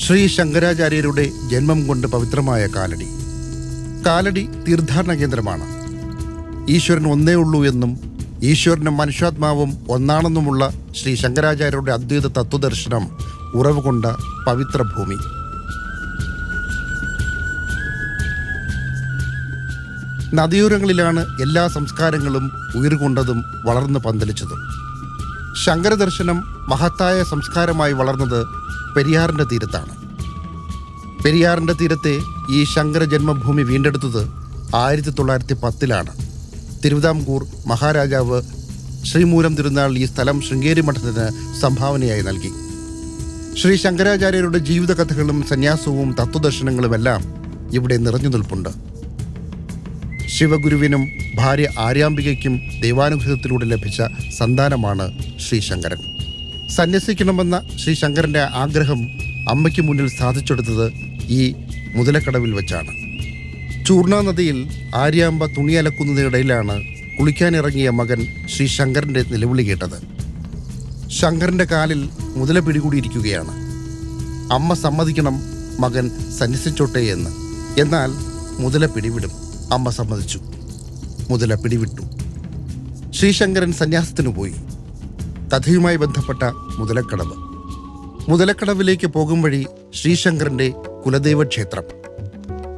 ശ്രീ ശങ്കരാചാര്യരുടെ ജന്മം കൊണ്ട് പവിത്രമായ കാലടി. കാലടി തീർത്ഥാടന കേന്ദ്രമാണ്. ഈശ്വരൻ ഒന്നേ ഉള്ളൂ എന്നും ഈശ്വരനും മനുഷ്യാത്മാവും ഒന്നാണെന്നുമുള്ള ശ്രീ ശങ്കരാചാര്യരുടെ അദ്വൈത തത്വദർശനം ഉറവ് കൊണ്ട പവിത്ര ഭൂമി. നദിയോരങ്ങളിലാണ് എല്ലാ സംസ്കാരങ്ങളും ഉയർകൊണ്ടതും വളർന്നു പന്തലിച്ചതും. ശങ്കരദർശനം മഹത്തായ സംസ്കാരമായി വളർന്നത് പെരിയാറിൻ്റെ തീരത്താണ്. പെരിയാറിൻ്റെ തീരത്തെ ഈ ശങ്കര ജന്മഭൂമി വീണ്ടെടുത്തത് 1910 തിരുവിതാംകൂർ മഹാരാജാവ് ശ്രീമൂലം തിരുനാൾ ഈ സ്ഥലം ശൃംഗേരി മഠത്തിന് സംഭാവനയായി നൽകി. ശ്രീ ശങ്കരാചാര്യരുടെ ജീവിതകഥകളും സന്യാസവും തത്വദർശനങ്ങളുമെല്ലാം ഇവിടെ നിറഞ്ഞു നിൽപ്പുണ്ട്. ശിവഗുരുവിനും ഭാര്യ ആര്യാംബികയ്ക്കും ദൈവാനുഗ്രഹത്തിലൂടെ ലഭിച്ച സന്താനമാണ് ശ്രീ ശങ്കരൻ. സന്യസിക്കണമെന്ന ശ്രീ ശങ്കരൻ്റെ ആഗ്രഹം അമ്മയ്ക്ക് മുന്നിൽ സാധിച്ചെടുത്തത് ഈ മുതലക്കടവിൽ വെച്ചാണ്. ചൂർണ നദിയിൽ ആര്യാമ്പ തുണിയലക്കുന്നതിനിടയിലാണ് കുളിക്കാനിറങ്ങിയ മകൻ ശ്രീ ശങ്കരൻ്റെ നിലവിളി കേട്ടത്. ശങ്കരൻ്റെ കാലിൽ മുതല പിടികൂടിയിരിക്കുകയാണ്. അമ്മ സമ്മതിക്കണം മകൻ സന്യസിച്ചോട്ടെ എന്ന്. എന്നാൽ മുതല പിടിവിടും. അമ്മ സമ്മതിച്ചു. മുതല പിടിവിട്ടു. ശ്രീശങ്കരൻ സന്യാസത്തിനു പോയി. കഥയുമായി ബന്ധപ്പെട്ട മുതലക്കടവ്. മുതലക്കടവിലേക്ക് പോകും വഴി ശ്രീശങ്കരൻ്റെ കുലദൈവ ക്ഷേത്രം,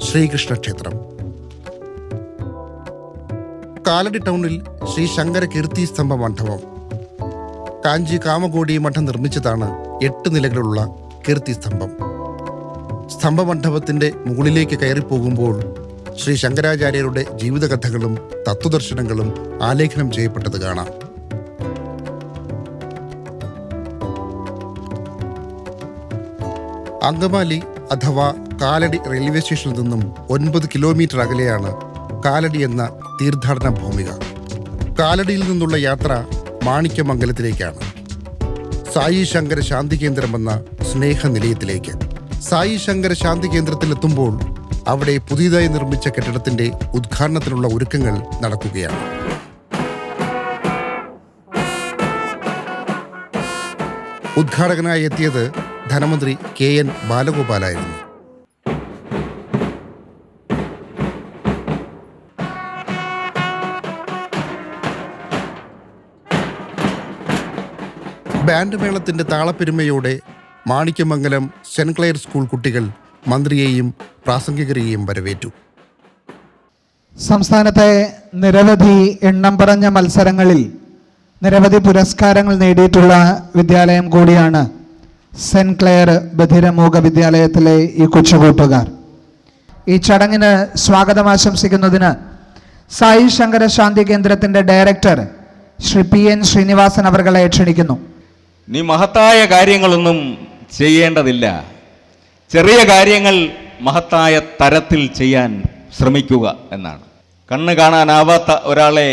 ശ്രീകൃഷ്ണ ക്ഷേത്രം. കാലടി ടൗണിൽ ശ്രീ ശങ്കര കീർത്തി സ്തംഭ മണ്ഡപം. കാഞ്ചി കാമകോടി മഠം നിർമ്മിച്ചതാണ് 8 നിലകളുള്ള കീർത്തി സ്തംഭം. സ്തംഭമണ്ഡപത്തിൻ്റെ മുകളിലേക്ക് കയറിപ്പോകുമ്പോൾ ശ്രീ ശങ്കരാചാര്യരുടെ ജീവിതകഥകളും തത്വദർശനങ്ങളും ആലേഖനം ചെയ്യപ്പെട്ടത് കാണാം. അങ്കമാലി അഥവാ കാലടി റെയിൽവേ സ്റ്റേഷനിൽ നിന്നും 9 കിലോമീറ്റർ അകലെയാണ് കാലടി എന്ന തീർത്ഥാടന ഭൂമിക. കാലടിയിൽ നിന്നുള്ള യാത്ര മാണിക്യമംഗലത്തിലേക്കാണ്. സായി ശങ്കര ശാന്തി കേന്ദ്രം എന്ന സ്നേഹനിലയത്തിലേക്ക്. സായി ശങ്കര ശാന്തി കേന്ദ്രത്തിലെത്തുമ്പോൾ അവിടെ പുതിയതായി നിർമ്മിച്ച കെട്ടിടത്തിന്റെ ഉദ്ഘാടനത്തിനുള്ള ഒരുക്കങ്ങൾ നടക്കുകയാണ്. ഉദ്ഘാടകനായി എത്തിയത് ധനമന്ത്രി KN ബാലഗോപാലായിരുന്നു. ബാൻഡ് മേളത്തിന്റെ താളപ്പെരുമയോടെ മാണിക്യമംഗലം സെന്റ് ക്ലെയർ സ്കൂൾ കുട്ടികൾ മന്ത്രിയെയും പ്രാസംഗികരെയും വരവേറ്റു. സംസ്ഥാനത്തെ നിരവധി എണ്ണം പറഞ്ഞ മത്സരങ്ങളിൽ നിരവധി പുരസ്കാരങ്ങൾ നേടിയിട്ടുള്ള വിദ്യാലയം കൂടിയാണ് സെന്റ് ക്ലെയർ ബധിരമൂക വിദ്യാലയത്തിലെ ഈ കൊച്ചുകൂട്ടുകാർ. ഈ ചടങ്ങിന് സ്വാഗതം ആശംസിക്കുന്നതിന് സായി ശങ്കര ശാന്തി കേന്ദ്രത്തിൻ്റെ ഡയറക്ടർ ശ്രീ PN ശ്രീനിവാസൻ അവർകളെ ക്ഷണിക്കുന്നു. നീ മഹത്തായ കാര്യങ്ങളൊന്നും ചെയ്യേണ്ടതില്ല. ചെറിയ കാര്യങ്ങൾ മഹത്തായ തരത്തിൽ ചെയ്യാൻ ശ്രമിക്കുക എന്നാണ്. കണ്ണ് കാണാനാവാത്ത ഒരാളെ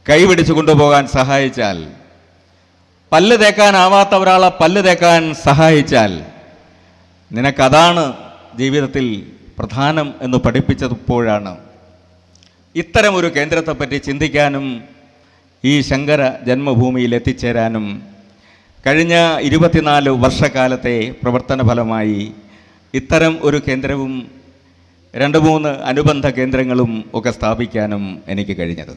കൈപിടിച്ച് കൊണ്ടുപോകാൻ സഹായിച്ചാൽ, പല്ല് തേക്കാനാവാത്ത ഒരാളെ പല്ല് തേക്കാൻ സഹായിച്ചാൽ, നിനക്കതാണ് ജീവിതത്തിൽ പ്രധാനം എന്ന് പഠിപ്പിച്ചപ്പോഴാണ് ഇത്തരം ഒരു കേന്ദ്രത്തെപ്പറ്റി ചിന്തിക്കാനും ഈ ശങ്കര ജന്മഭൂമിയിൽ എത്തിച്ചേരാനും കഴിഞ്ഞ 24 വർഷക്കാലത്തെ പ്രവർത്തന ഫലമായി ഇത്തരം ഒരു കേന്ദ്രവും 2-3 അനുബന്ധ കേന്ദ്രങ്ങളും ഒക്കെ സ്ഥാപിക്കാനും എനിക്ക് കഴിഞ്ഞത്.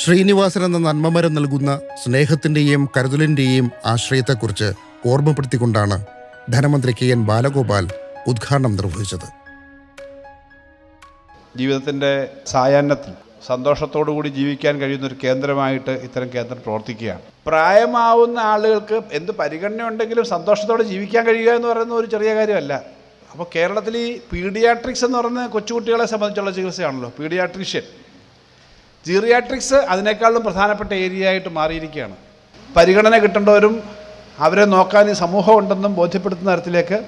ശ്രീനിവാസൻ എന്ന നന്മമരം നൽകുന്ന സ്നേഹത്തിൻ്റെയും കരുതലിൻ്റെയും ആശ്രയത്തെക്കുറിച്ച് ഓർമ്മപ്പെടുത്തിക്കൊണ്ടാണ് ധനമന്ത്രി KN ബാലഗോപാൽ ഉദ്ഘാടനം നിർവഹിച്ചത്. ജീവിതത്തിൻ്റെ സായാഹ്നത്തിൽ സന്തോഷത്തോടുകൂടി ജീവിക്കാൻ കഴിയുന്നൊരു കേന്ദ്രമായിട്ട് ഇത്തരം കേന്ദ്രം പ്രവർത്തിക്കുകയാണ്. പ്രായമാവുന്ന ആളുകൾക്ക് എന്ത് പരിഗണന ഉണ്ടെങ്കിലും സന്തോഷത്തോടെ ജീവിക്കാൻ കഴിയുക എന്ന് പറയുന്ന ഒരു ചെറിയ കാര്യമല്ല. അപ്പോൾ കേരളത്തിൽ ഈ പീഡിയാട്രിക്സ് എന്ന് പറയുന്ന കൊച്ചുകുട്ടികളെ സംബന്ധിച്ചുള്ള ചികിത്സയാണല്ലോ പീഡിയാട്രീഷ്യൻ. ജീറിയാട്രിക്സ് അതിനേക്കാളും പ്രധാനപ്പെട്ട ഏരിയ ആയിട്ട് മാറിയിരിക്കുകയാണ്. പരിഗണന കിട്ടേണ്ടവരും അവരെ നോക്കാൻ ഈ സമൂഹം ഉണ്ടെന്നും ബോധ്യപ്പെടുത്തുന്ന തരത്തിലേക്ക്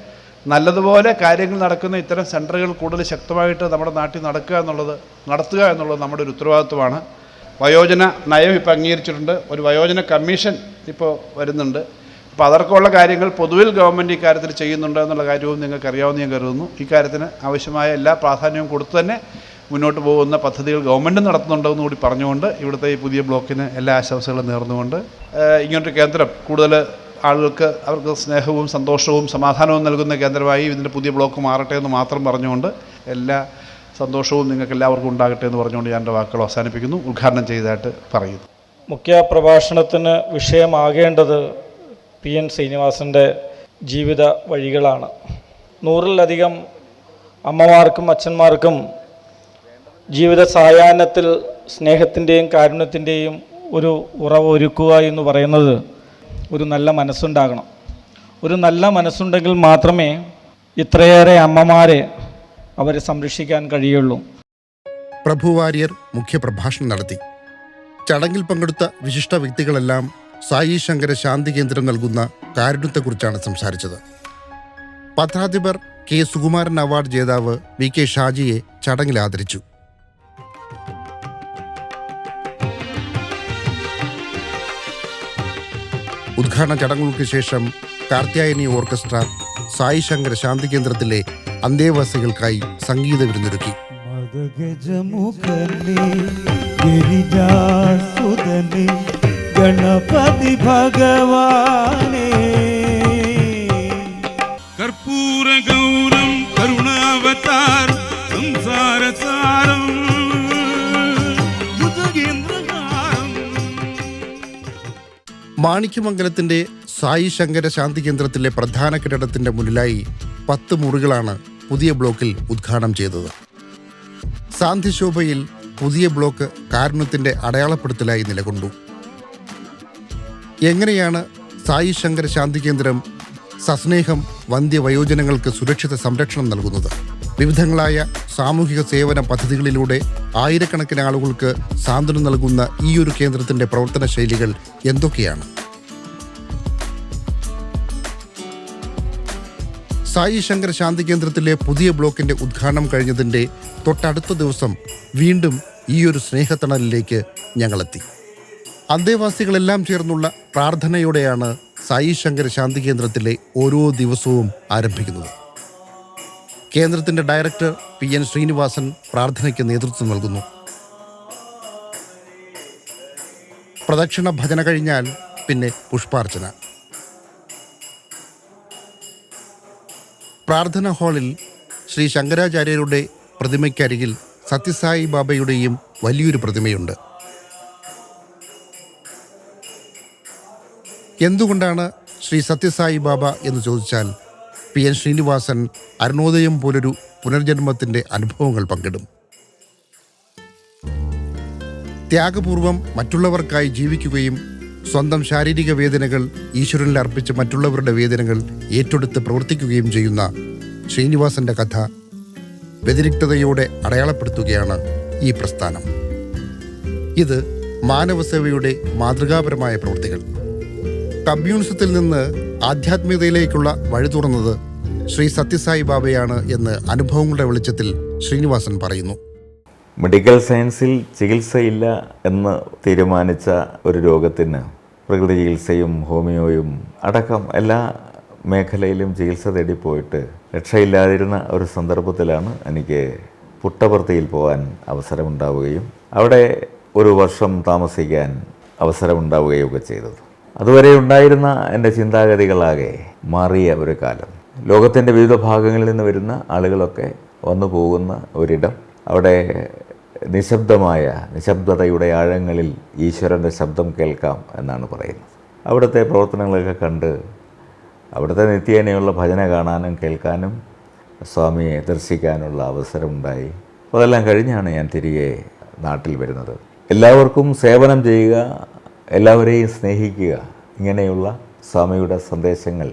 നല്ലതുപോലെ കാര്യങ്ങൾ നടക്കുന്ന ഇത്തരം സെൻറ്ററുകൾ കൂടുതൽ ശക്തമായിട്ട് നമ്മുടെ നാട്ടിൽ നടത്തുക എന്നുള്ളത് നമ്മുടെ ഒരു ഉത്തരവാദിത്വമാണ്. വയോജന നയം ഇപ്പോൾ അംഗീകരിച്ചിട്ടുണ്ട്. ഒരു വയോജന കമ്മീഷൻ ഇപ്പോൾ വരുന്നുണ്ട്. അപ്പോൾ അതർക്കമുള്ള കാര്യങ്ങൾ പൊതുവിൽ ഗവൺമെൻറ് ഇക്കാര്യത്തിൽ ചെയ്യുന്നുണ്ട് എന്നുള്ള കാര്യവും നിങ്ങൾക്കറിയാവുന്ന ഞാൻ കരുതുന്നു. ഇക്കാര്യത്തിന് ആവശ്യമായ എല്ലാ പ്രാധാന്യവും കൊടുത്തു തന്നെ മുന്നോട്ട് പോകുന്ന പദ്ധതികൾ ഗവൺമെൻറ് നടത്തുന്നുണ്ടെന്ന് കൂടി പറഞ്ഞുകൊണ്ട് ഇവിടുത്തെ ഈ പുതിയ ബ്ലോക്കിന് എല്ലാ ആശംസകളും നേർന്നുകൊണ്ട് ഇങ്ങനൊരു കേന്ദ്രം കൂടുതൽ ആളുകൾക്ക് അവർക്ക് സ്നേഹവും സന്തോഷവും സമാധാനവും നൽകുന്ന കേന്ദ്രമായി ഇതിൻ്റെ പുതിയ ബ്ലോക്ക് മാറട്ടെ എന്ന് മാത്രം പറഞ്ഞുകൊണ്ട് എല്ലാ സന്തോഷവും നിങ്ങൾക്ക് എല്ലാവർക്കും ഉണ്ടാകട്ടെ എന്ന് പറഞ്ഞുകൊണ്ട് ഞാൻ എൻ്റെ വാക്കുകൾ അവസാനിപ്പിക്കുന്നു. ഉദ്ഘാടനം ചെയ്തതായിട്ട് പറയുന്നു. മുഖ്യ പ്രഭാഷണത്തിന് വിഷയമാകേണ്ടത് PN ശ്രീനിവാസൻ്റെ ജീവിത വഴികളാണ്. 100-ലധികം അമ്മമാർക്കും അച്ഛന്മാർക്കും ജീവിത സായാഹ്നത്തിൽ സ്നേഹത്തിൻ്റെയും കാരുണ്യത്തിൻ്റെയും ഒരു ഉറവ് ഒരുക്കുക എന്ന് പറയുന്നത് ഒരു നല്ല മനസ്സുണ്ടാകണം. ഒരു നല്ല മനസ്സുണ്ടെങ്കിൽ മാത്രമേ ഇത്രയേറെ അമ്മമാരെ അവരെ സംരക്ഷിക്കാൻ കഴിയുള്ളൂ. പ്രഭു വാര്യർ മുഖ്യപ്രഭാഷണം നടത്തി. ചടങ്ങിൽ പങ്കെടുത്ത വിശിഷ്ട വ്യക്തികളെല്ലാം സായി ശങ്കര ശാന്തി കേന്ദ്രം നൽകുന്ന കാരുണ്യത്തെക്കുറിച്ചാണ് സംസാരിച്ചത്. പത്രാധിപർ K. സുകുമാരൻ അവാർഡ് ജേതാവ് VK ഷാജിയെ ചടങ്ങിൽ ആദരിച്ചു. ഉദ്ഘാടന ചടങ്ങുകൾക്ക് ശേഷം കാർത്യായനി ഓർക്കസ്ട്ര സായി ശങ്കര ശാന്തി കേന്ദ്രത്തിലെ അന്തേവാസികൾക്കായി സംഗീത വിരുന്നൊരുക്കി. ഗണപതി ഭഗവാനേ കർപ്പൂര ഗൗരം കരുണാവതാർ സംസാരസാരം മാണിക്യമംഗലത്തിന്റെ സായി ശങ്കര ശാന്തി കേന്ദ്രത്തിലെ പ്രധാന കെട്ടിടത്തിന്റെ മുന്നിലായി 10 മുറികളാണ് പുതിയ ബ്ലോക്കിൽ ഉദ്ഘാടനം ചെയ്തത്. സാന്ധ്യശോഭയിൽ പുതിയ ബ്ലോക്ക് കാരുണ്യത്തിന്റെ അടയാളപ്പെടുത്തലായി നിലകൊണ്ടു. എങ്ങനെയാണ് സായി ശങ്കര ശാന്തി കേന്ദ്രം സസ്നേഹം വന്ധ്യവയോജനങ്ങൾക്ക് സുരക്ഷിത സംരക്ഷണം നൽകുന്നത്? വിവിധങ്ങളായ സാമൂഹിക സേവന പദ്ധതികളിലൂടെ ആയിരക്കണക്കിന് ആളുകൾക്ക് സാന്ത്വനം നൽകുന്ന ഈയൊരു കേന്ദ്രത്തിന്റെ പ്രവർത്തന ശൈലികൾ എന്തൊക്കെയാണ്? സായി ശങ്കര ശാന്തി കേന്ദ്രത്തിലെ പുതിയ ബ്ലോക്കിന്റെ ഉദ്ഘാടനം കഴിഞ്ഞതിന്റെ തൊട്ടടുത്ത ദിവസം വീണ്ടും ഈയൊരു സ്നേഹത്തണലിലേക്ക് ഞങ്ങളെത്തി. അന്തേവാസികളെല്ലാം ചേർന്നുള്ള പ്രാർത്ഥനയോടെയാണ് സായി ശങ്കര ശാന്തി കേന്ദ്രത്തിലെ ഓരോ ദിവസവും ആരംഭിക്കുന്നത്. കേന്ദ്രത്തിന്റെ ഡയറക്ടർ PN ശ്രീനിവാസൻ പ്രാർത്ഥനയ്ക്ക് നേതൃത്വം നൽകുന്നു. പ്രദക്ഷിണ ഭജന കഴിഞ്ഞാൽ പിന്നെ പുഷ്പാർച്ചന. പ്രാർത്ഥന ഹാളിൽ ശ്രീ ശങ്കരാചാര്യരുടെ പ്രതിമയ്ക്കരികിൽ സത്യസായി ബാബയുടെയും വലിയൊരു പ്രതിമയുണ്ട്. എന്തുകൊണ്ടാണ് ശ്രീ സത്യസായി ബാബ എന്ന് ചോദിച്ചാൽ PN ശ്രീനിവാസൻ അരുണോദയം പോലൊരു പുനർജന്മത്തിന്റെ അനുഭവങ്ങൾ പങ്കിടും. ത്യാഗപൂർവം മറ്റുള്ളവർക്കായി ജീവിക്കുകയും സ്വന്തം ശാരീരിക വേദനകൾ ഈശ്വരനിൽ അർപ്പിച്ച് മറ്റുള്ളവരുടെ വേദനകൾ ഏറ്റെടുത്ത് പ്രവർത്തിക്കുകയും ചെയ്യുന്ന ശ്രീനിവാസന്റെ കഥ വ്യതിരിക്തതയോടെ അടയാളപ്പെടുത്തുകയാണ് ഈ പ്രസ്ഥാനം. ഇത് മാനവസേവയുടെ മാതൃകാപരമായ പ്രവൃത്തികൾ. കമ്മ്യൂണിസത്തിൽ നിന്ന് ആധ്യാത്മികതയിലേക്കുള്ള വഴി തുറന്നത് ശ്രീ സത്യസായി ബാബയാണ് എന്ന് അനുഭവങ്ങളുടെ വെളിച്ചത്തിൽ ശ്രീനിവാസൻ പറയുന്നു. മെഡിക്കൽ സയൻസിൽ ചികിത്സയില്ല എന്ന് തീരുമാനിച്ച ഒരു രോഗത്തിന് പ്രകൃതി ചികിത്സയും ഹോമിയോയും അടക്കം എല്ലാ മേഖലയിലും ചികിത്സ തേടിപ്പോയിട്ട് രക്ഷയില്ലാതിരുന്ന ഒരു സന്ദർഭത്തിലാണ് എനിക്ക് പുട്ടപർത്തിയിൽ പോകാൻ അവസരമുണ്ടാവുകയും അവിടെ ഒരു വർഷം താമസിക്കാൻ അവസരമുണ്ടാവുകയൊക്കെ ചെയ്തത്. അതുവരെ ഉണ്ടായിരുന്ന എൻ്റെ ചിന്താഗതികളാകെ മാറിയ ഒരു കാലം. ലോകത്തിൻ്റെ വിവിധ ഭാഗങ്ങളിൽ നിന്ന് വരുന്ന ആളുകളൊക്കെ വന്നു പോകുന്ന ഒരിടം. അവിടെ നിശബ്ദതയുടെ ആഴങ്ങളിൽ ഈശ്വരൻ്റെ ശബ്ദം കേൾക്കാം എന്നാണ് പറയുന്നത്. അവിടുത്തെ പ്രവർത്തനങ്ങളൊക്കെ കണ്ട് അവിടുത്തെ നിത്യേനയുള്ള ഭജന കാണാനും കേൾക്കാനും സ്വാമിയെ ദർശിക്കാനുള്ള അവസരമുണ്ടായി. അതെല്ലാം കഴിഞ്ഞാണ് ഞാൻ തിരികെ നാട്ടിൽ വരുന്നത്. എല്ലാവർക്കും സേവനം ചെയ്യുക, എല്ലാവരെയും സ്നേഹിക്കുക, ഇങ്ങനെയുള്ള സ്വാമിയുടെ സന്ദേശങ്ങൾ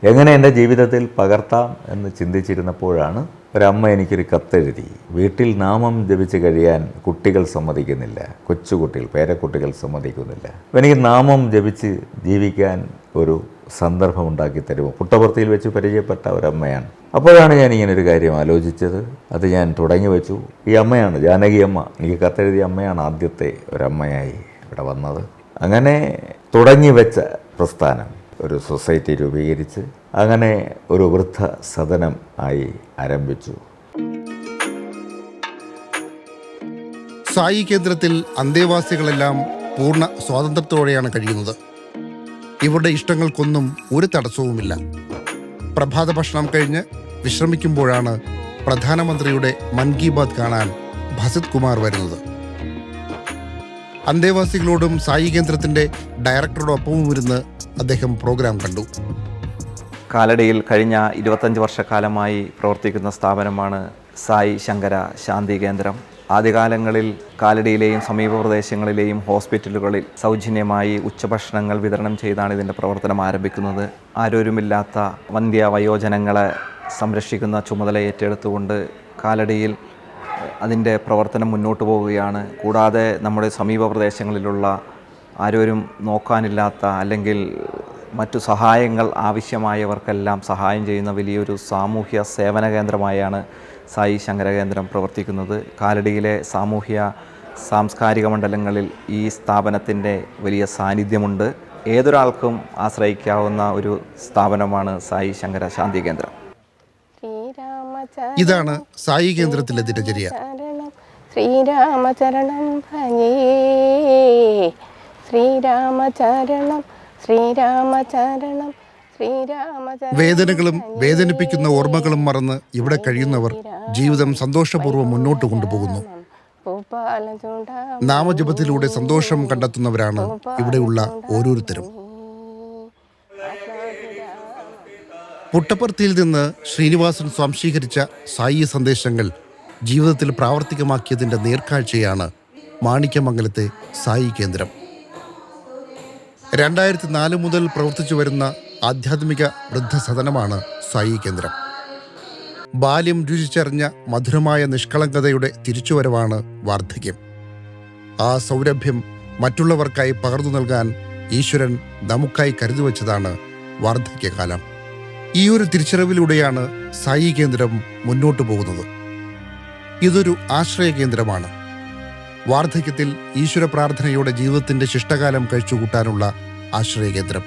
എങ്ങനെ എൻ്റെ ജീവിതത്തിൽ പകർത്താം എന്ന് ചിന്തിച്ചിരുന്നപ്പോഴാണ് ഒരമ്മ എനിക്കൊരു കത്തെഴുതി. വീട്ടിൽ നാമം ജപിച്ച് കഴിയാൻ കുട്ടികൾ സമ്മതിക്കുന്നില്ല, കൊച്ചുകുട്ടികൾ, പേരക്കുട്ടികൾ സമ്മതിക്കുന്നില്ല. അപ്പോൾ എനിക്ക് നാമം ജപിച്ച് ജീവിക്കാൻ ഒരു സന്ദർഭം ഉണ്ടാക്കി തരുമോ? പുട്ടപർത്തിയിൽ വെച്ച് പരിചയപ്പെട്ട ഒരമ്മയാണ്. അപ്പോഴാണ് ഞാൻ ഇങ്ങനൊരു കാര്യം ആലോചിച്ചത്. അത് ഞാൻ തുടങ്ങി വെച്ചു. ഈ അമ്മയാണ് ജാനകി അമ്മ, എനിക്ക് കത്തെഴുതിയ അമ്മയാണ് ആദ്യത്തെ ഒരമ്മയായി ഇവിടെ വന്നത്. അങ്ങനെ തുടങ്ങി വെച്ച പ്രസ്ഥാനം ഒരു സൊസൈറ്റി രൂപീകരിച്ച് അങ്ങനെ ഒരു വൃദ്ധ സദനം ആയി ആരംഭിച്ചു. സായി കേന്ദ്രത്തിൽ അന്തേവാസികളെല്ലാം പൂർണ്ണ സ്വാതന്ത്ര്യത്തോടെയാണ് കഴിയുന്നത്. ഇവരുടെ ഇഷ്ടങ്ങൾക്കൊന്നും ഒരു തടസ്സവുമില്ല. പ്രഭാത ഭക്ഷണം കഴിഞ്ഞ് വിശ്രമിക്കുമ്പോഴാണ് പ്രധാനമന്ത്രിയുടെ മൻ കി ബാത് കാണാൻ ഭസിത് കുമാർ വരുന്നത്. അന്തേവാസികളോടും സായി കേന്ദ്രത്തിന്റെ ഡയറക്ടറോടൊപ്പവും ഇരുന്ന് അദ്ദേഹം പ്രോഗ്രാം കണ്ടു. കാലടിയിൽ കഴിഞ്ഞ 25 വർഷക്കാലമായി പ്രവർത്തിക്കുന്ന സ്ഥാപനമാണ് സായി ശങ്കര ശാന്തി കേന്ദ്രം. ആദ്യകാലങ്ങളിൽ കാലടിയിലെയും സമീപ പ്രദേശങ്ങളിലെയും ഹോസ്പിറ്റലുകളിൽ സൗജന്യമായി ഉച്ചഭക്ഷണങ്ങൾ വിതരണം ചെയ്താണ് ഇതിൻ്റെ പ്രവർത്തനം ആരംഭിക്കുന്നത്. ആരോരുമില്ലാത്ത വന്ധ്യ വയോജനങ്ങളെ സംരക്ഷിക്കുന്ന ചുമതല ഏറ്റെടുത്തുകൊണ്ട് കാലടിയിൽ അതിൻ്റെ പ്രവർത്തനം മുന്നോട്ട് പോവുകയാണ്. കൂടാതെ നമ്മുടെ സമീപ പ്രദേശങ്ങളിലുള്ള ആരോരും നോക്കാനില്ലാത്ത അല്ലെങ്കിൽ മറ്റു സഹായങ്ങൾ ആവശ്യമായവർക്കെല്ലാം സഹായം ചെയ്യുന്ന വലിയൊരു സാമൂഹ്യ സേവന കേന്ദ്രമായാണ് സായി ശങ്കര കേന്ദ്രം പ്രവർത്തിക്കുന്നത്. കാലടിയിലെ സാമൂഹ്യ സാംസ്കാരിക മണ്ഡലങ്ങളിൽ ഈ സ്ഥാപനത്തിൻ്റെ വലിയ സാന്നിധ്യമുണ്ട്. ഏതൊരാൾക്കും ആശ്രയിക്കാവുന്ന ഒരു സ്ഥാപനമാണ് സായി ശങ്കര ശാന്തി കേന്ദ്രം. ഇതാണ് സായി കേന്ദ്രത്തിലെ ദിനചര്യ. ശ്രീരാമചരണം ഭജേ ശ്രീരാമചരണം ശ്രീരാമചരണം ശ്രീരാമചരണം. വേദനകളും വേദനിപ്പിക്കുന്ന ഓർമ്മകളും മറന്ന് ഇവിടെ കഴിയുന്നവർ ജീവിതം സന്തോഷപൂർവ്വം മുന്നോട്ട് കൊണ്ടുപോകുന്നു. നാമജപത്തിലൂടെ സന്തോഷം കണ്ടെത്തുന്നവരാണ് ഇവിടെയുള്ള ഓരോരുത്തരും. പുട്ടപ്പർത്തിയിൽ നിന്ന് ശ്രീനിവാസൻ സ്വാംശീകരിച്ച സായി സന്ദേശങ്ങൾ ജീവിതത്തിൽ പ്രാവർത്തികമാക്കിയതിൻ്റെ നേർക്കാഴ്ചയാണ് മാണിക്യമംഗലത്തെ സായി കേന്ദ്രം. 2004 മുതൽ പ്രവർത്തിച്ചു വരുന്ന ആധ്യാത്മിക വൃദ്ധസദനമാണ് സായി കേന്ദ്രം. ബാല്യം രുചിച്ചറിഞ്ഞ മധുരമായ നിഷ്കളങ്കതയുടെ തിരിച്ചുവരവാണ് വാർദ്ധക്യം. ആ സൗരഭ്യം മറ്റുള്ളവർക്കായി പകർന്നു നൽകാൻ ഈശ്വരൻ നമുക്കായി കരുതിവച്ചതാണ് വാർദ്ധക്യകാലം. ഈ ഒരു തിരിച്ചറിവിലൂടെയാണ് സായി കേന്ദ്രം മുന്നോട്ടു പോകുന്നത്. ഇതൊരു ആശ്രയ കേന്ദ്രമാണ്. വാർദ്ധക്യത്തിൽ ഈശ്വര പ്രാർത്ഥനയോടെ ജീവിതത്തിന്റെ ശിഷ്ടകാലം കഴിച്ചുകൂട്ടാനുള്ള ആശ്രയ കേന്ദ്രം,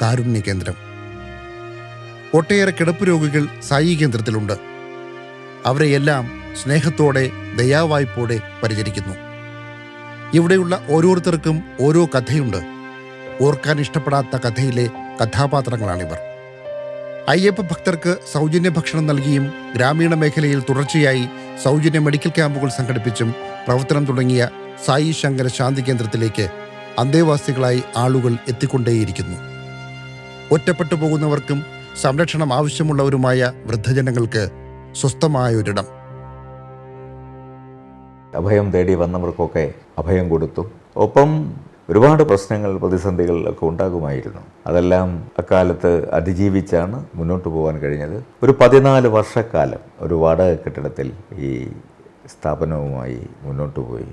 കാരുണ്യ കേന്ദ്രം. ഒട്ടേറെ കിടപ്പ് രോഗികൾ സായി കേന്ദ്രത്തിലുണ്ട്. അവരെയെല്ലാം സ്നേഹത്തോടെ ദയാവായ്പോടെ പരിചരിക്കുന്നു. ഇവിടെയുള്ള ഓരോരുത്തർക്കും ഓരോ കഥയുണ്ട്. ഓർക്കാൻ ഇഷ്ടപ്പെടാത്ത കഥയിലെ കഥാപാത്രങ്ങളാണിവർ. അയ്യപ്പ ഭക്തർക്ക് സൗജന്യ ഭക്ഷണം നൽകിയും ഗ്രാമീണ മേഖലയിൽ തുടർച്ചയായി സൗജന്യ മെഡിക്കൽ ക്യാമ്പുകൾ സംഘടിപ്പിച്ചും പ്രവർത്തനം തുടങ്ങിയ സായി ശങ്കര ശാന്തി കേന്ദ്രത്തിലേക്ക് അന്തേവാസികളായി ആളുകൾ എത്തിക്കൊണ്ടേയിരിക്കുന്നു. ഒറ്റപ്പെട്ടു പോകുന്നവർക്കും സംരക്ഷണം ആവശ്യമുള്ളവരുമായ വൃദ്ധജനങ്ങൾക്ക് സ്വസ്ഥമായൊരിടം. അഭയം തേടി വന്നവർക്കൊക്കെ അഭയം കൊടുത്തു. ഒപ്പം ഒരുപാട് പ്രശ്നങ്ങൾ, പ്രതിസന്ധികളൊക്കെ ഉണ്ടാകുമായിരുന്നു. അതെല്ലാം അക്കാലത്ത് അതിജീവിച്ചാണ് മുന്നോട്ട് പോകാൻ കഴിഞ്ഞത്. ഒരു 14 വർഷക്കാലം ഒരു വാടക കെട്ടിടത്തിൽ ഈ സ്ഥാപനവുമായി മുന്നോട്ട് പോയി.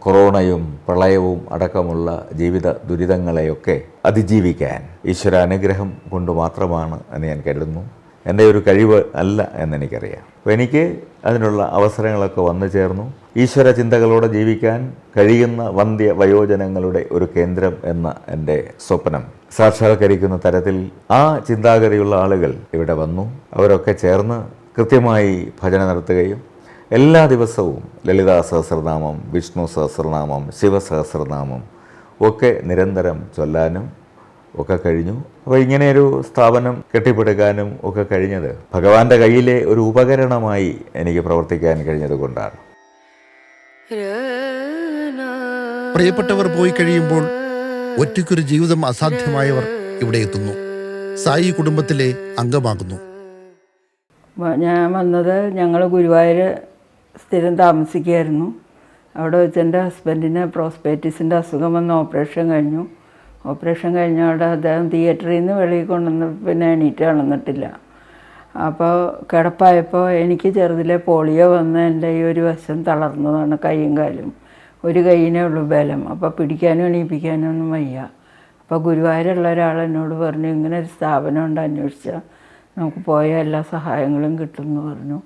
കൊറോണയും പ്രളയവും അടക്കമുള്ള ജീവിത ദുരിതങ്ങളെയൊക്കെ അതിജീവിക്കാൻ ഈശ്വര അനുഗ്രഹം കൊണ്ട് മാത്രമാണ് എന്ന് ഞാൻ കരുതുന്നു. എൻ്റെ ഒരു കഴിവ് അല്ല എന്നെനിക്കറിയാം. അപ്പോൾ എനിക്ക് അതിനുള്ള അവസരങ്ങളൊക്കെ വന്നു ചേർന്നു. ഈശ്വര ചിന്തകളോടെ ജീവിക്കാൻ കഴിയുന്ന വന്ധ്യ വയോജനങ്ങളുടെ ഒരു കേന്ദ്രം എന്ന എൻ്റെ സ്വപ്നം സാക്ഷാത്കരിക്കുന്ന തരത്തിൽ ആ ചിന്താഗതിയുള്ള ആളുകൾ ഇവിടെ വന്നു. അവരൊക്കെ ചേർന്ന് കൃത്യമായി ഭജന നടത്തുകയും എല്ലാ ദിവസവും ലളിതാ സഹസ്രനാമം, വിഷ്ണു സഹസ്രനാമം, ശിവസഹസ്രനാമം ഒക്കെ നിരന്തരം ചൊല്ലാനും ഒക്കെ കഴിഞ്ഞു. അപ്പോൾ ഇങ്ങനെയൊരു സ്ഥാപനം കെട്ടിപ്പടുക്കാനും ഒക്കെ കഴിഞ്ഞത് ഭഗവാന്റെ കയ്യിലെ ഒരു ഉപകരണമായി എനിക്ക് പ്രവർത്തിക്കാൻ കഴിഞ്ഞത് കൊണ്ടാണ്. പ്രിയപ്പെട്ടവർ പോയി കഴിയുമ്പോൾ ഒറ്റയ്ക്കൊരു ജീവിതം അസാധ്യമായവർ ഇവിടെ എത്തുന്നു. സായി കുടുംബത്തിലെ അംഗമാകുന്നു. ഞാൻ വന്നത് ഞങ്ങൾ ഗുരുവായൂർ സ്ഥിരം താമസിക്കുകയായിരുന്നു. അവിടെ വെച്ച് എൻ്റെ ഹസ്ബൻഡിന് പ്രോസ്പേറ്റിസിൻ്റെ അസുഖം വന്ന് ഓപ്പറേഷൻ കഴിഞ്ഞു. ഓപ്പറേഷൻ കഴിഞ്ഞവിടെ അദ്ദേഹം തിയേറ്ററിൽ നിന്ന് വെളിയിൽ കൊണ്ടുവന്ന് പിന്നെ എണീറ്റ് നടന്നിട്ടില്ല. അപ്പോൾ കിടപ്പായപ്പോൾ എനിക്ക് ചെറുതിലെ പോളിയോ വന്ന് എൻ്റെ ഈ ഒരു വശം തളർന്നതാണ്, കൈയും കാലും. ഒരു കൈയിനേ ഉള്ളൂ ബലം. അപ്പോൾ പിടിക്കാനും എണീപ്പിക്കാനും ഒന്നും വയ്യ. അപ്പോൾ ഗുരുവായൂരുള്ള ഒരാൾ എന്നോട് പറഞ്ഞു, ഇങ്ങനെ ഒരു സ്ഥാപനം ഉണ്ട്, അന്വേഷിച്ചാൽ നമുക്ക് പോയ എല്ലാ സഹായങ്ങളും കിട്ടുമെന്ന് പറഞ്ഞു.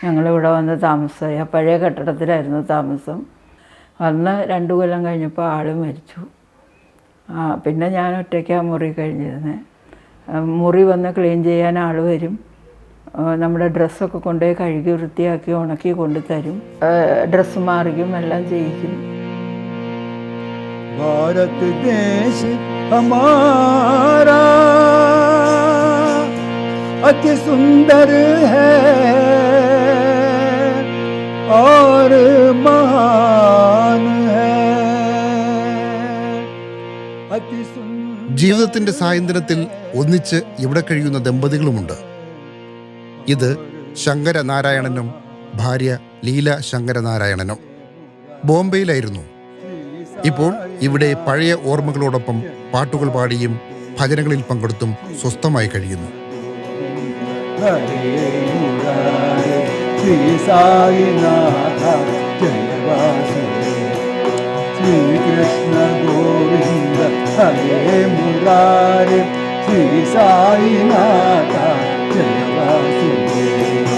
ഞങ്ങളിവിടെ വന്ന് താമസമായി. ആ പഴയ കെട്ടിടത്തിലായിരുന്നു താമസം. വന്ന് 2 കൊല്ലം കഴിഞ്ഞപ്പോൾ ആൾ മരിച്ചു. പിന്നെ ഞാൻ ഒറ്റയ്ക്ക് ആ മുറി കഴിഞ്ഞിരുന്നത്. മുറി വന്ന് ക്ലീൻ ചെയ്യാൻ ആൾ വരും. നമ്മുടെ ഡ്രസ്സൊക്കെ കൊണ്ടുപോയി കഴുകി വൃത്തിയാക്കി ഉണക്കി കൊണ്ടു തരും. ഡ്രസ്സ് മാറിക്കും, എല്ലാം ചെയ്യിക്കും. ഭാരത് ദേശ് हमारा अति सुंदर है और महान है अति सुंदर ജീവിതത്തിന്റെ സായന്തനത്തിൽ ഒന്നിച്ച് ഇവിടെ കഴിയുന്ന ദമ്പതികളുമുണ്ട്. ഇത് ശങ്കരനാരായണനും ഭാര്യ ലീല ശങ്കരനാരായണനും. ബോംബെയിലായിരുന്നു. ഇപ്പോൾ ഇവിടെ പഴയ ഓർമ്മകളോടൊപ്പം പാട്ടുകൾ പാടിയും ഭജനകളിൽ പങ്കെടുത്തും സ്വസ്ഥമായി കഴിയുന്നു. श्री साईनाथ जय वासुदेव श्री कृष्ण गोविंद हरे मुरारे श्री साईनाथ जय वासुदेव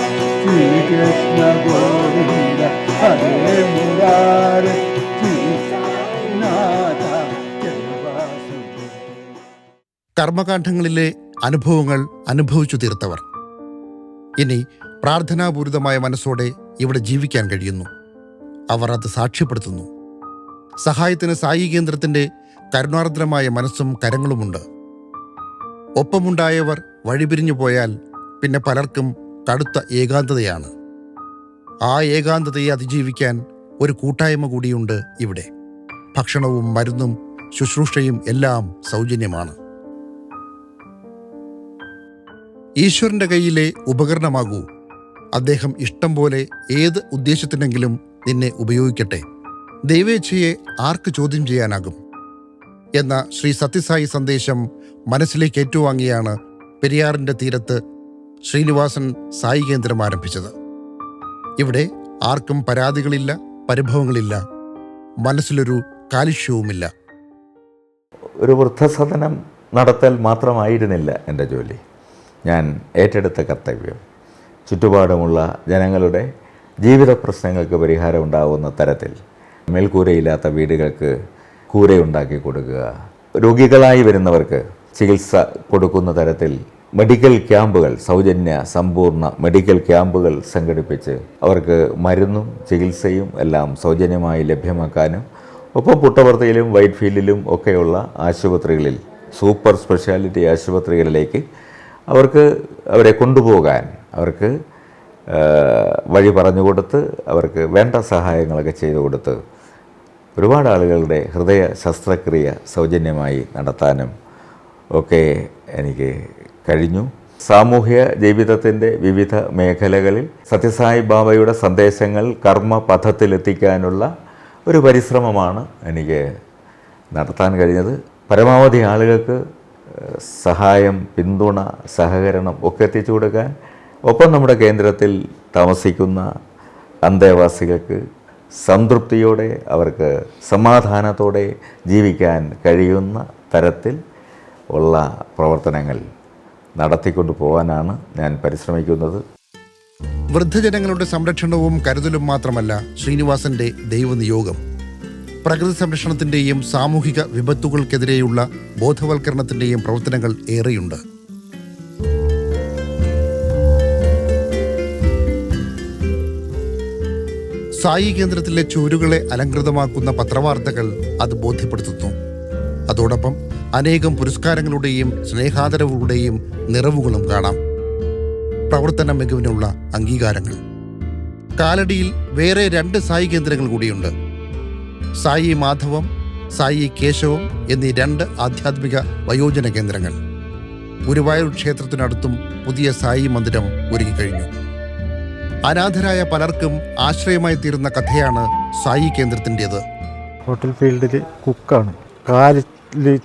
श्री कृष्ण गोविंद हरे मुरारे श्री साईनाथ जय वासुदेव. കർമ്മകാണ്ഡങ്ങളിലെ അനുഭവങ്ങൾ അനുഭവിച്ചു തീർത്തവർ ഇനി പ്രാർത്ഥനാപൂരിതമായ മനസ്സോടെ ഇവിടെ ജീവിക്കാൻ കഴിയുന്നു. അവർ അത് സാക്ഷ്യപ്പെടുത്തുന്നു. സഹായത്തിന് സായി കേന്ദ്രത്തിൻ്റെ കരുണാർദ്രമായ മനസ്സും കരങ്ങളുമുണ്ട്. ഒപ്പമുണ്ടായവർ വഴിപിരിഞ്ഞു പോയാൽ പിന്നെ പലർക്കും കടുത്ത ഏകാന്തതയാണ്. ആ ഏകാന്തതയെ അതിജീവിക്കാൻ ഒരു കൂട്ടായ്മ കൂടിയുണ്ട് ഇവിടെ. ഭക്ഷണവും മരുന്നും ശുശ്രൂഷയും എല്ലാം സൗജന്യമാണ്. ഈശ്വരൻ്റെ കയ്യിലെ ഉപകരണമാകൂ. അദ്ദേഹം ഇഷ്ടം പോലെ ഏത് ഉദ്ദേശത്തിനെങ്കിലും നിന്നെ ഉപയോഗിക്കട്ടെ. ദൈവേച്ഛയെ ആർക്ക് ചോദ്യം ചെയ്യാനാകും എന്ന ശ്രീ സത്യസായി സന്ദേശം മനസ്സിലേക്ക് ഏറ്റുവാങ്ങിയാണ് പെരിയാറിൻ്റെ തീരത്ത് ശ്രീനിവാസൻ സായി കേന്ദ്രം ആരംഭിച്ചത്. ഇവിടെ ആർക്കും പരാതികളില്ല, പരിഭവങ്ങളില്ല, മനസ്സിലൊരു കാലുഷ്യവുമില്ല. ഒരു വൃദ്ധസദനം നടത്തൽ മാത്രമായിരുന്നില്ല എൻ്റെ ജോലി. ഞാൻ ഏറ്റെടുത്ത കർത്തവ്യം ചുറ്റുപാടുമുള്ള ജനങ്ങളുടെ ജീവിത പ്രശ്നങ്ങൾക്ക് പരിഹാരം ഉണ്ടാകുന്ന തരത്തിൽ മേൽക്കൂരയില്ലാത്ത വീടുകൾക്ക് കൂരയുണ്ടാക്കി കൊടുക്കുക, രോഗികളായി വരുന്നവർക്ക് ചികിത്സ കൊടുക്കുന്ന തരത്തിൽ മെഡിക്കൽ ക്യാമ്പുകൾ, സൗജന്യ സമ്പൂർണ്ണ മെഡിക്കൽ ക്യാമ്പുകൾ സംഘടിപ്പിച്ച് അവർക്ക് മരുന്നും ചികിത്സയും എല്ലാം സൗജന്യമായി ലഭ്യമാക്കാനും, ഒപ്പം പുട്ടപർത്തിയിലും വൈറ്റ് ഫീൽഡിലും ഒക്കെയുള്ള ആശുപത്രികളിൽ, സൂപ്പർ സ്പെഷ്യാലിറ്റി ആശുപത്രികളിലേക്ക് അവരെ കൊണ്ടുപോകാൻ അവർക്ക് വഴി പറഞ്ഞു കൊടുത്ത് അവർക്ക് വേണ്ട സഹായങ്ങളൊക്കെ ചെയ്തു കൊടുത്ത് ഒരുപാട് ആളുകളുടെ ഹൃദയ ശസ്ത്രക്രിയ സൗജന്യമായി നടത്താനും ഒക്കെ എനിക്ക് കഴിഞ്ഞു. സാമൂഹ്യ ജീവിതത്തിൻ്റെ വിവിധ മേഖലകളിൽ സത്യസായി ബാബയുടെ സന്ദേശങ്ങൾ കർമ്മപഥത്തിലെത്തിക്കാനുള്ള ഒരു പരിശ്രമമാണ് എനിക്ക് നടത്താൻ കഴിഞ്ഞത്. പരമാവധി ആളുകൾക്ക് സഹായം, പിന്തുണ, സഹകരണം ഒക്കെ എത്തിച്ചു കൊടുക്കാൻ, ഒപ്പം നമ്മുടെ കേന്ദ്രത്തിൽ താമസിക്കുന്ന അന്തേവാസികൾക്ക് സംതൃപ്തിയോടെ അവർക്ക് സമാധാനത്തോടെ ജീവിക്കാൻ കഴിയുന്ന തരത്തിൽ ഉള്ള പ്രവർത്തനങ്ങൾ നടത്തിക്കൊണ്ടു പോകാനാണ് ഞാൻ പരിശ്രമിക്കുന്നത്. വൃദ്ധജനങ്ങളുടെ സംരക്ഷണവും കരുതലും മാത്രമല്ല ശ്രീനിവാസന്റെ ദൈവനിയോഗം. പ്രകൃതി സംരക്ഷണത്തിൻ്റെയും സാമൂഹിക വിപത്തുകൾക്കെതിരെയുള്ള ബോധവൽക്കരണത്തിൻ്റെയും പ്രവർത്തനങ്ങൾ ഏറെയുണ്ട്. സായി കേന്ദ്രത്തിലെ ചുവരുകളെ അലങ്കൃതമാക്കുന്ന പത്രവാർത്തകൾ അത് ബോധ്യപ്പെടുത്തുന്നു. അതോടൊപ്പം അനേകം പുരസ്കാരങ്ങളുടെയും സ്നേഹാദരവുകളുടെയും നിറവുകളും കാണാം. പ്രവർത്തന മികവിനുള്ള അംഗീകാരങ്ങൾ. കാലടിയിൽ വേറെ 2 സായി കേന്ദ്രങ്ങൾ കൂടിയുണ്ട്. സായി മാധവം, സായി കേശവം എന്നീ 2 ആധ്യാത്മിക വയോജന കേന്ദ്രങ്ങൾ. ഗുരുവായൂർ ക്ഷേത്രത്തിനടുത്തും പുതിയ സായി മന്ദിരം ഒരുങ്ങിക്കഴിഞ്ഞു. അനാഥരായ പലർക്കും ആശ്രയമായി തീർന്ന കഥയാണ് സായി കേന്ദ്രത്തിൻ്റേത്. ഹോട്ടൽ ഫീൽഡിൽ കുക്കാണ്. കാലിൽ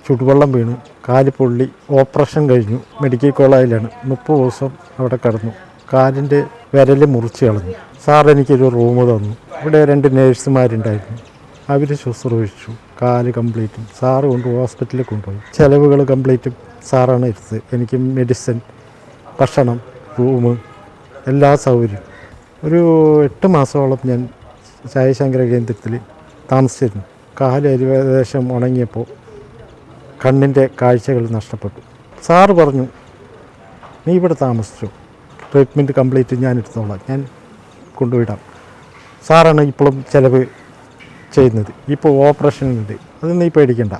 ചുടുവെള്ളം വീണ്, കാല് പൊള്ളി, ഓപ്പറേഷൻ കഴിഞ്ഞു. മെഡിക്കൽ കോളേജിലാണ്. 30 ദിവസം അവിടെ കിടന്നു. കാലിൻ്റെ വിരൽ മുറിച്ച് കളഞ്ഞു. സാർ എനിക്കൊരു റൂം തന്നു. ഇവിടെ 2 നേഴ്സുമാരുണ്ടായിരുന്നു. അവർ ശുശ്രൂഷിച്ചു. കാല് കംപ്ലീറ്റും സാറ് ഹോസ്പിറ്റലിൽ കൊണ്ടുപോയി. ചിലവുകൾ കംപ്ലീറ്റും സാറാണ് എടുത്തത്. എനിക്ക് മെഡിസിൻ, ഭക്ഷണം, റൂം, എല്ലാ സൗകര്യവും. ഒരു 8 മാസത്തോളം ഞാൻ സായി ശങ്കര കേന്ദ്രത്തിൽ താമസിച്ചിരുന്നു. കാല് ഏകദേശം ഉണങ്ങിയപ്പോൾ കണ്ണിൻ്റെ കാഴ്ചകൾ നഷ്ടപ്പെട്ടു. സാറ് പറഞ്ഞു, നീ ഇവിടെ താമസിച്ചു, ട്രീറ്റ്മെൻറ്റ് കംപ്ലീറ്റ് ഞാൻ എടുത്തോളാം, ഞാൻ കൊണ്ടുപോയിടാം. സാറാണ് ഇപ്പോഴും ചിലവ് ചെയ്യുന്നത്. ഇപ്പോൾ ഓപ്പറേഷൻ ഉണ്ട്, അത് നീ പേടിക്കണ്ട,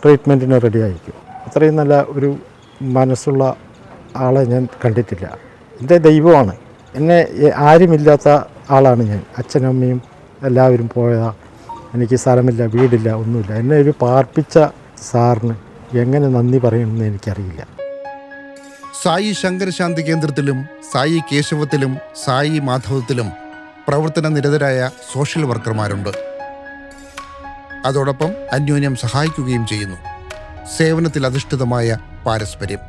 ട്രീറ്റ്മെൻറ്റിന് റെഡി ആയിരിക്കും. അത്രയും നല്ല ഒരു മനസ്സുള്ള ആളെ ഞാൻ കണ്ടിട്ടില്ല. എൻ്റെ ദൈവമാണ്. എന്നെ ആരുമില്ലാത്ത ആളാണ് ഞാൻ. അച്ഛനും അമ്മയും എല്ലാവരും പോയതാ. എനിക്ക് സ്ഥലമില്ല, വീടില്ല, ഒന്നുമില്ല. എന്നെ ഒരു പാർപ്പിച്ച സാറിന് എങ്ങനെ നന്ദി പറയണമെന്ന് എനിക്കറിയില്ല. സായി ശങ്കരശാന്തി കേന്ദ്രത്തിലും സായി കേശവത്തിലും സായി മാധവത്തിലും പ്രവർത്തന നിരതരായ സോഷ്യൽ വർക്കർമാരുണ്ട്. അതോടൊപ്പം അന്യോന്യം സഹായിക്കുകയും ചെയ്യുന്നു. സേവനത്തിൽ അധിഷ്ഠിതമായ പാരസ്പര്യം.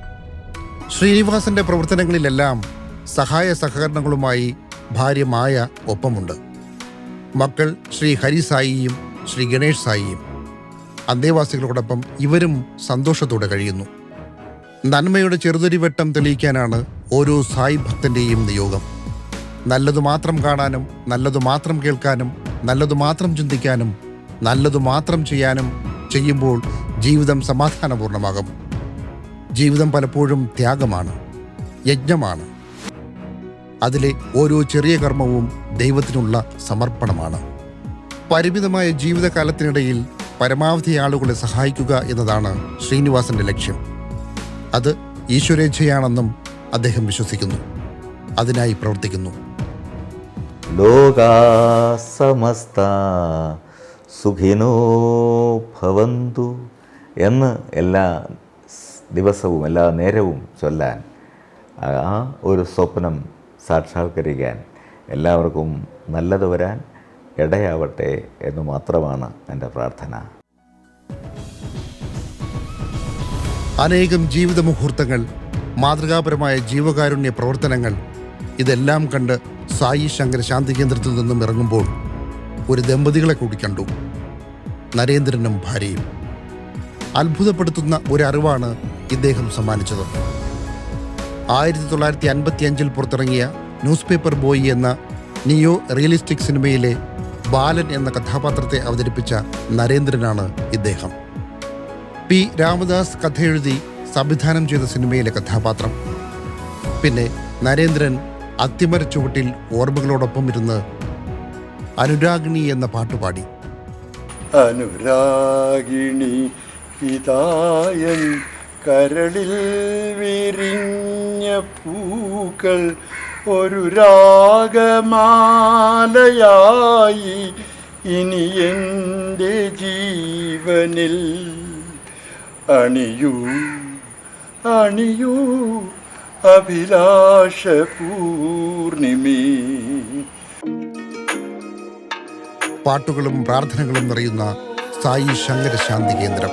ശ്രീനിവാസന്റെ പ്രവർത്തനങ്ങളിലെല്ലാം സഹായ സഹകരണങ്ങളുമായി ഭാര്യ മായ ഒപ്പമുണ്ട്. മക്കൾ ശ്രീ ഹരി സായിയും ശ്രീ ഗണേഷ് സായിയും. അന്തേവാസികളോടൊപ്പം ഇവരും സന്തോഷത്തോടെ കഴിയുന്നു. നന്മയുടെ ചെറുതൊരിവട്ടം തെളിയിക്കാനാണ് ഓരോ സായി ഭക്തന്റെയും നിയോഗം. നല്ലതു മാത്രം കാണാനും നല്ലതു മാത്രം കേൾക്കാനും നല്ലതു മാത്രം ചിന്തിക്കാനും നല്ലതു മാത്രം ചെയ്യാനും ചെയ്യുമ്പോൾ ജീവിതം സമാധാനപൂർണ്ണമാകും. ജീവിതം പലപ്പോഴും ത്യാഗമാണ്, യജ്ഞമാണ്. അതിലെ ഓരോ ചെറിയ കർമ്മവും ദൈവത്തിനുള്ള സമർപ്പണമാണ്. പരിമിതമായ ജീവിതകാലത്തിനിടയിൽ പരമാവധി ആളുകളെ സഹായിക്കുക എന്നതാണ് ശ്രീനിവാസന്റെ ലക്ഷ്യം. അത് ഈശ്വരേച്ഛയാണെന്നും അദ്ദേഹം വിശ്വസിക്കുന്നു. അതിനായി പ്രവർത്തിക്കുന്നു. ലോകാ സമസ്ത സുഖിനോ ഭവന്തു എന്ന് എല്ലാ ദിവസവും എല്ലാ നേരവും ചൊല്ലാൻ, ആ ഒരു സ്വപ്നം സാക്ഷാത്കരിക്കാൻ എല്ലാവർക്കും നല്ലത് വരാൻ ഇടയാവട്ടെ എന്ന് മാത്രമാണ് എൻ്റെ പ്രാർത്ഥന. അനേകം ജീവിത മുഹൂർത്തങ്ങൾ, മാതൃകാപരമായ ജീവകാരുണ്യ പ്രവർത്തനങ്ങൾ, ഇതെല്ലാം കണ്ട് സായി ശങ്കര ശാന്തി കേന്ദ്രത്തിൽ നിന്നും ഇറങ്ങുമ്പോൾ ഒരു ദമ്പതികളെ കൂടി കണ്ടു. നരേന്ദ്രനും ഭാര്യയും. അത്ഭുതപ്പെടുത്തുന്ന ഒരറിവാണ് ഇദ്ദേഹം സമ്മാനിച്ചത്. 1955 പുറത്തിറങ്ങിയ ന്യൂസ് പേപ്പർ ബോയ് എന്ന നിയോ റിയലിസ്റ്റിക് സിനിമയിലെ ബാലൻ എന്ന കഥാപാത്രത്തെ അവതരിപ്പിച്ച നരേന്ദ്രനാണ് ഇദ്ദേഹം. പി രാമദാസ് കഥയെഴുതി സംവിധാനം ചെയ്ത സിനിമയിലെ കഥാപാത്രം. പിന്നെ നരേന്ദ്രൻ അത്തിമരച്ചുവട്ടിൽ ഓർമ്മകളോടൊപ്പം ഇരുന്ന് അനുരാഗിണി എന്ന പാട്ടുപാടി. അനുരാഗിണി പിതായൻ കരളിൽ വിരിഞ്ഞ പൂക്കൾ ഒരു രാഗമാലയായി ഇനി എൻ്റെ ജീവനിൽ അണിയൂ അണിയൂ അഭിലാഷ പൂർണിമേ. പാട്ടുകളും പ്രാർത്ഥനകളും നിറയുന്ന സായി ശങ്കര ശാന്തി കേന്ദ്രം.